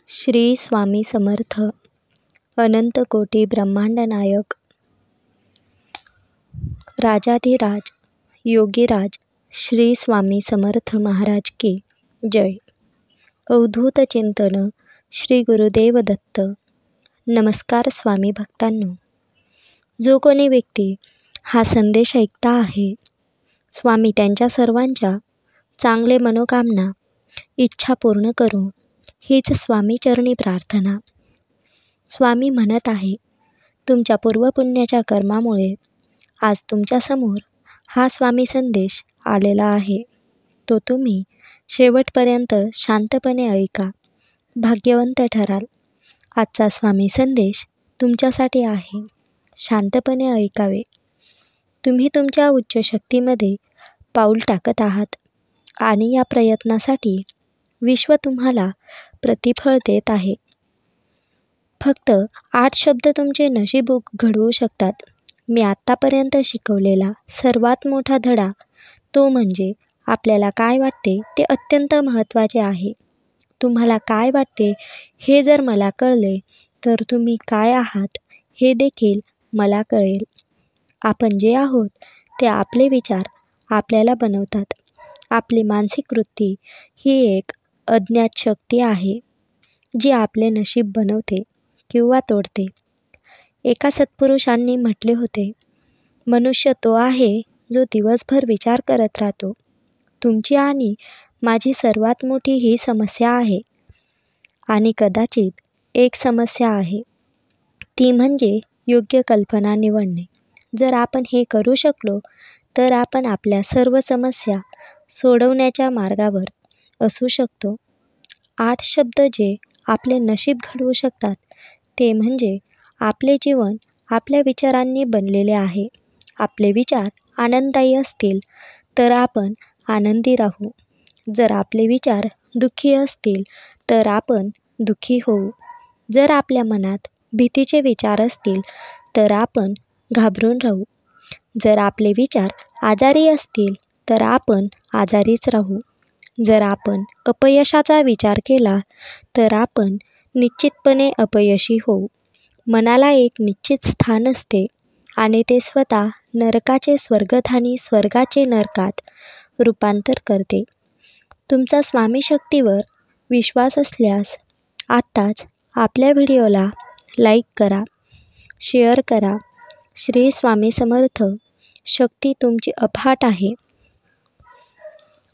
श्री स्वामी समर्थ. अनंत कोटी ब्रह्मांड नायक, राजाधिराज, योगीराज श्री स्वामी समर्थ महाराज की जय. अवधूत चिंतन श्री गुरुदेव दत्त. नमस्कार स्वामी भक्तांनो. जो कोणी व्यक्ती हा संदेश ऐकता आहे, स्वामी त्यांच्या सर्वांच्या चांगले मनोकामना, इच्छा पूर्ण करो, हीच स्वामी चरणी प्रार्थना. स्वामी म्हणत आहे, तुमच्या पूर्वपुण्याच्या कर्मामुळे आज तुमच्यासमोर हा स्वामी संदेश आलेला आहे. तो तुम्ही शेवटपर्यंत शांतपणे ऐका, भाग्यवंत ठराल. आजचा स्वामी संदेश तुमच्यासाठी आहे. शांतपणे ऐकावे. तुम्ही तुमच्या उच्च शक्तीमध्ये पाऊल टाकत आहात आणि या प्रयत्नासाठी विश्व तुम्हाला प्रतिफळ देत आहे. फक्त 8 शब्द तुमचे नशीब घडवू शकतात. मी आत्तापर्यंत शिकवलेला सर्वात मोठा धडा तो म्हणजे आपल्याला काय वाटते ते अत्यंत महत्त्वाचे आहे. तुम्हाला काय वाटते हे जर मला कळले तर तुम्ही काय आहात हे देखील मला कळेल. आपण जे आहोत ते आपले विचार आपल्याला बनवतात. आपली मानसिक वृत्ती ही एक अज्ञात शक्ती आहे जी आपले नशीब बनवते किंवा तोडते. एका सत्पुरुषांनी म्हटले होते, मनुष्य तो आहे जो दिवसभर विचार करत राहतो. तुमची आणि माझी सर्वात मोठी ही समस्या आहे. आणि कदाचित एक समस्या आहे, ती म्हणजे योग्य कल्पना निवडणे. जर आपण हे करू शकलो तर आपण आपल्या सर्व समस्या सोडवण्याच्या मार्गावर असू शकतो. 8 शब्द जे आपले नशीब घडवू शकतात ते म्हणजे आपले जीवन आपल्या विचारांनी बनलेले आहे. आपले विचार आनंददायी असतील तर आपण आनंदी राहू. जर आपले विचार दुःखी असतील तर आपण दुःखी होऊ. जर आपल्या मनात भीतीचे विचार असतील तर आपण घाबरून राहू. जर आपले विचार आजारी असतील तर आपण आजारीच राहू. जर आपण अपयशाचा विचार केला तर आपण निश्चितपणे अपयशी होऊ. मनाला एक निश्चित स्थान असते आणि ते स्वतः नरकाचे स्वर्गात आणि स्वर्गाचे नरकात रूपांतर करते. तुमचा स्वामी शक्तीवर विश्वास असल्यास आत्ताच आपल्या व्हिडिओला लाईक करा, शेअर करा. श्री स्वामी समर्थ. शक्ती तुमची अफाट आहे.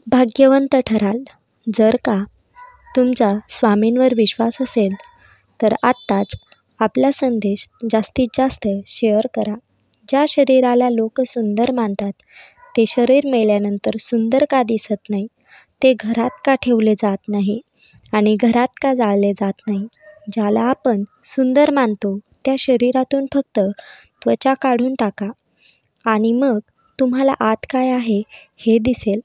भाग्यवंत ठराल. जर का तुमचा स्वामींवर विश्वास असेल तर आत्ताच आपला संदेश जास्तीत जास्त शेअर करा. ज्या शरीराला लोक सुंदर मानतात ते शरीर मेल्यानंतर सुंदर का दिसत नाही? ते घरात का ठेवले जात नाही आणि घरात का जाळले जात नाही? ज्याला आपण सुंदर मानतो त्या शरीरातून फक्त त्वचा काढून टाका आणि मग तुम्हाला आत काय आहे हे दिसेल.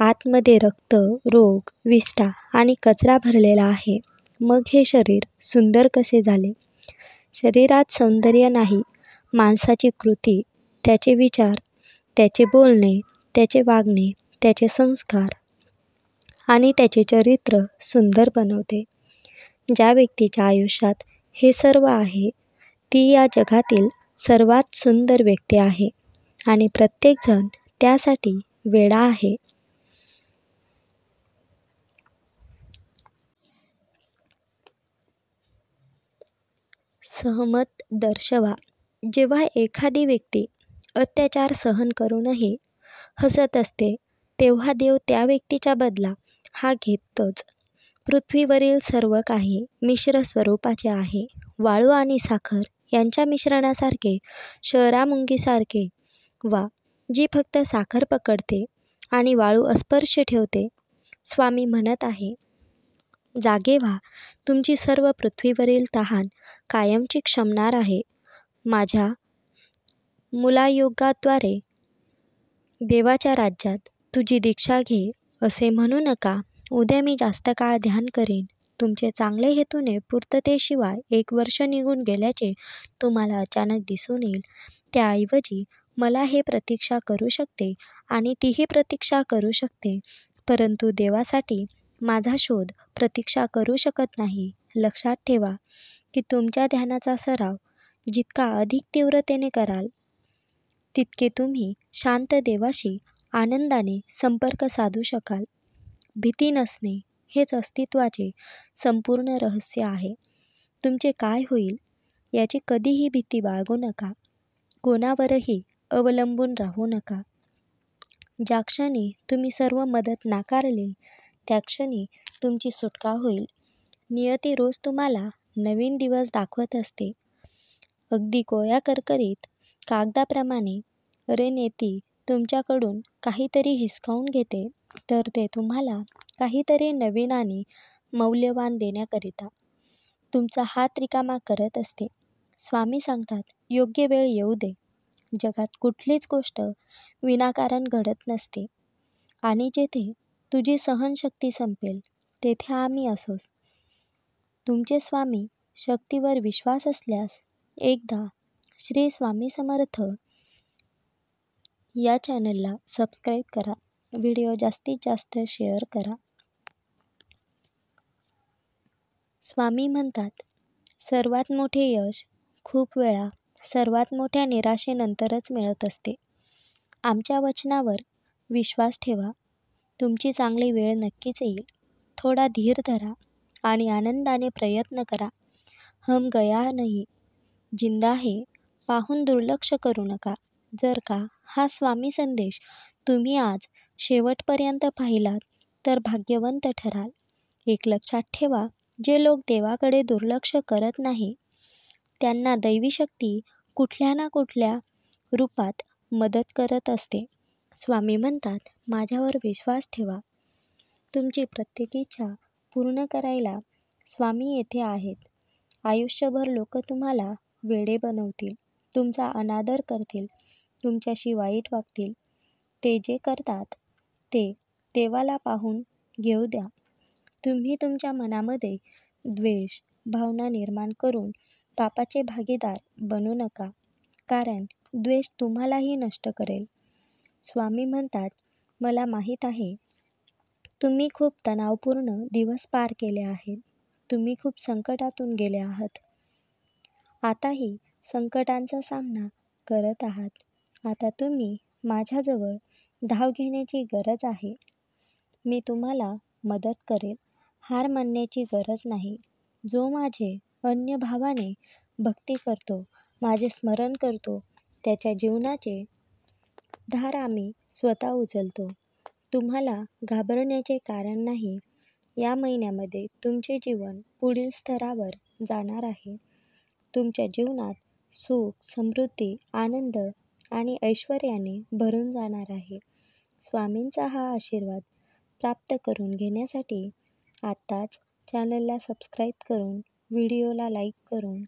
आतमध्ये रक्त, रोग, विष्ठा आणि कचरा भरलेला आहे. मग हे शरीर सुंदर कसे झाले? शरीरात सौंदर्य नाही, माणसाची कृती, त्याचे विचार, त्याचे बोलणे, त्याचे वागणे, त्याचे संस्कार आणि त्याचे चरित्र सुंदर बनवते. ज्या व्यक्तीच्या आयुष्यात हे सर्व आहे ती या जगातील सर्वात सुंदर व्यक्ती आहे आणि प्रत्येकजण त्यासाठी वेडा आहे. सहमत दर्शवा. जेव्हा एखादी व्यक्ती अत्याचार सहन करूनही हसत असते तेव्हा देव त्या व्यक्तीचा बदला हा घेतोच. पृथ्वीवरील सर्व काही मिश्र स्वरूपाचे आहे. वाळू आणि साखर यांच्या मिश्रणासारखे, शहरामुंगीसारखे वा जी फक्त साखर पकडते आणि वाळू अस्पर्श ठेवते. स्वामी म्हणत आहे, जागे व्हा. तुमची सर्व पृथ्वीवरील तहान कायमची क्षमणार आहे. माझ्या मुलायोगाद्वारे देवाच्या राज्यात तुझी दीक्षा घे असे म्हणू नका. उद्या मी जास्त काळ ध्यान करीन. तुमचे चांगले हेतूने पूर्ततेशिवाय 1 वर्ष निघून गेल्याचे तुम्हाला अचानक दिसून येईल. त्याऐवजी मला हे प्रतीक्षा करू शकते आणि तीही प्रतीक्षा करू शकते, परंतु देवासाठी माझा शोध प्रतीक्षा करू शकत नाही. लक्षात ठेवा की तुमच्या ध्यानाचा सराव जितका अधिक तीव्रतेने कराल, तितके तुम्ही शांत देवाशी आनंदाने संपर्क साधू शकाल. भीती नसणे हेच अस्तित्वाचे संपूर्ण रहस्य आहे. तुमचे काय होईल याची कधीही भीती बाळगू नका. कोणावरही अवलंबून राहू नका. ज्या क्षणी तुम्ही सर्व मदत नाकारली, त्या क्षणी तुमची सुटका होईल. नियती रोज तुम्हाला नवीन दिवस दाखवत असते. अगदी कोया करकरीत कागदाप्रमाणे नियती तुमच्याकडून काहीतरी हिसकावून घेते, तर ते तुम्हाला काहीतरी नवीन आणि मौल्यवान देण्याकरिता तुमचा हात रिकामा करत असते. स्वामी सांगतात, योग्य वेळ येऊ दे. जगात कुठलीच गोष्ट विनाकारण घडत नसते आणि जेथे तुझी सहनशक्ती संपेल, तेथे आम्ही असोच. तुमचे स्वामी शक्तीवर विश्वास असल्यास एकदा श्री स्वामी समर्थ या चॅनलला सबस्क्राईब करा. व्हिडिओ जास्तीत जास्त शेअर करा. स्वामी म्हणतात, सर्वात मोठे यश खूप वेळा सर्वात मोठ्या निराशेनंतरच मिळत असते. आमच्या वचनावर विश्वास ठेवा. तुमची चांगली वेळ नक्कीच येईल. थोडा धीर धरा आणि आनंदाने प्रयत्न करा. हम गया नहीं, जिंदा है पाहून दुर्लक्ष करू नका. जर का हा स्वामी संदेश तुम्ही आज शेवटपर्यंत पाहिलात तर भाग्यवंत ठराल. एक लक्षात ठेवा, जे लोक देवाकडे दुर्लक्ष करत नाही, त्यांना दैवी शक्ती कुठल्या ना कुठल्या रूपात मदत करत असते. स्वामी म्हणतात, माझ्यावर विश्वास ठेवा. तुमची प्रत्येक इच्छा पूर्ण करायला स्वामी येथे आहेत. आयुष्यभर लोक तुम्हाला वेडे बनवतील, तुमचा अनादर करतील, तुमच्याशी वाईट वागतील. ते जे करतात ते देवाला पाहून घेऊ द्या. तुम्ही तुमच्या मनामध्ये द्वेष भावना निर्माण करून पापाचे भागीदार बनू नका, कारण द्वेष तुम्हालाही नष्ट करेल. स्वामी म्हणतात, मला माहीत आहे तुम्ही खूप तणावपूर्ण दिवस पार केले आहेत. तुम्ही खूप संकटातून गेले आहात. आताही संकटांचा सामना करत आहात. आता तुम्ही माझ्याजवळ धाव घेण्याची गरज आहे. मी तुम्हाला मदत करेल. हार मानण्याची गरज नाही. जो माझे अन्य भावाने भक्ती करतो, माझे स्मरण करतो, त्याच्या जीवनाचे भार आम्ही स्वतः उचलतो. तुम्हाला घाबरण्याचे कारण नाही. या महिन्यामध्ये तुमचे जीवन पुढील स्तरावर जाणार आहे. तुमच्या जीवनात सुख, समृद्धी, आनंद आणि ऐश्वर्याने भरून जाणार आहे. स्वामींचा हा आशीर्वाद प्राप्त करून घेण्यासाठी आत्ताच चॅनलला सबस्क्राईब करून, व्हिडिओला लाईक करून,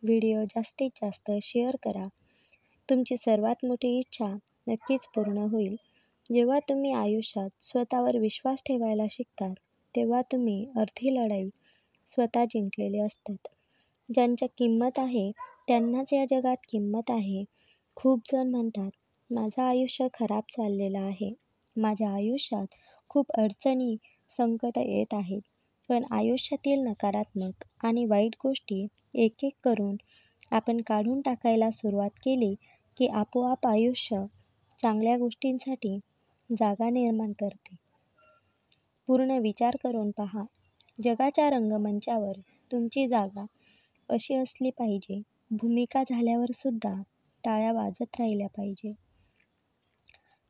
व्हिडिओ जास्तीत जास्त शेअर करा. तुमची सर्वात मोठी इच्छा नक्कीच पूर्ण होईल. जेव्हा तुम्ही आयुष्यात स्वतःवर विश्वास ठेवायला शिकतात, तेव्हा तुम्ही अर्धी लढाई स्वतः जिंकलेले असतात. ज्यांच्या किंमत आहे त्यांनाच या जगात किंमत आहे. खूप जण म्हणतात, माझं आयुष्य खराब चाललेलं आहे. माझ्या आयुष्यात खूप अडचणी, संकट येत आहेत. पण आयुष्यातील नकारात्मक आणि वाईट गोष्टी एक एक करून आपण काढून टाकायला सुरुवात केली की आपोआप आयुष्य चांगल्या गोष्टींसाठी जागा निर्माण करते. पूर्ण विचार करून पहा. जगाच्या रंगमंचावर तुमची जागा अशी असली पाहिजे, भूमिका झाल्यावर सुद्धा टाळ्या वाजत राहिल्या पाहिजे.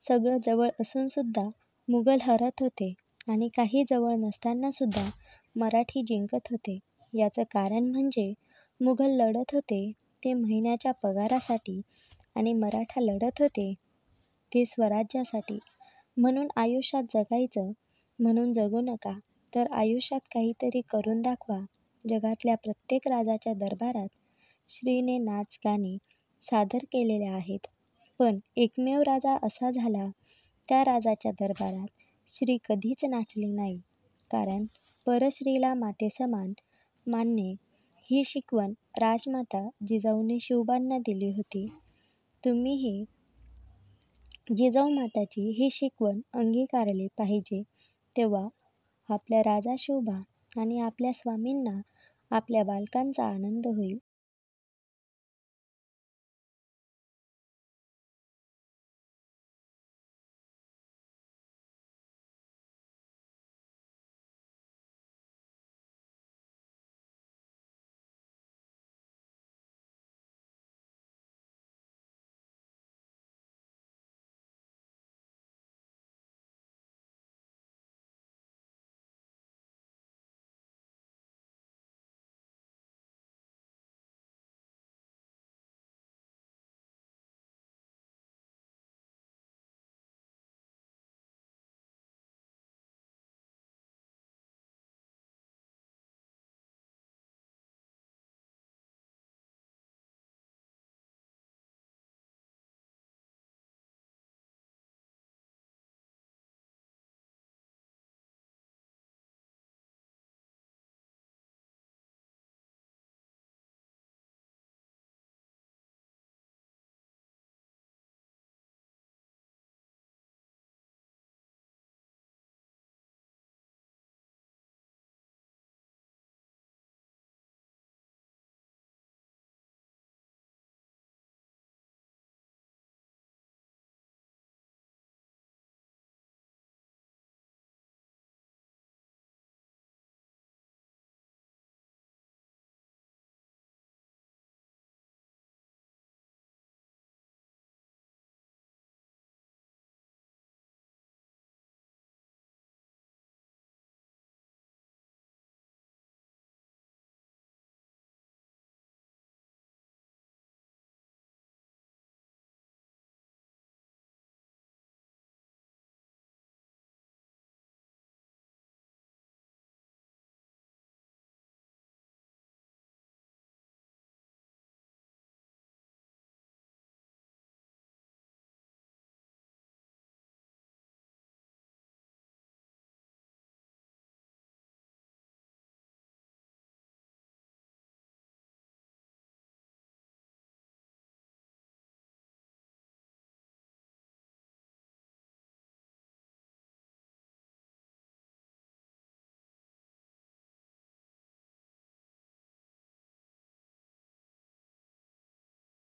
सगळं जवळ असून सुद्धा मुघल हरत होते आणि काही जवळ नसताना सुद्धा मराठी जिंकत होते. याचं कारण म्हणजे मुघल लढत होते ते महिन्याच्या पगारासाठी आणि मराठा लढत होते ते स्वराज्यासाठी. म्हणून आयुष्यात जगायचं म्हणून जगू नका, तर आयुष्यात काहीतरी करून दाखवा. जगातल्या प्रत्येक राजाच्या दरबारात श्रीने नाच गाणे सादर केलेले आहेत, पण एकमेव राजा असा झाला, त्या राजाच्या दरबारात श्री कधीच नाचले नाही. कारण परश्रीला मातेसमान मानणे ही शिकवण राजमाता जिजाऊने शिवबांना दिली होती. तुम्हीही जिजाऊ माताची ही शिकवण अंगीकारली पाहिजे. तेव्हा आपल्या राजा शिवबा आणि आपल्या स्वामींना आपल्या बालकांचा आनंद होईल.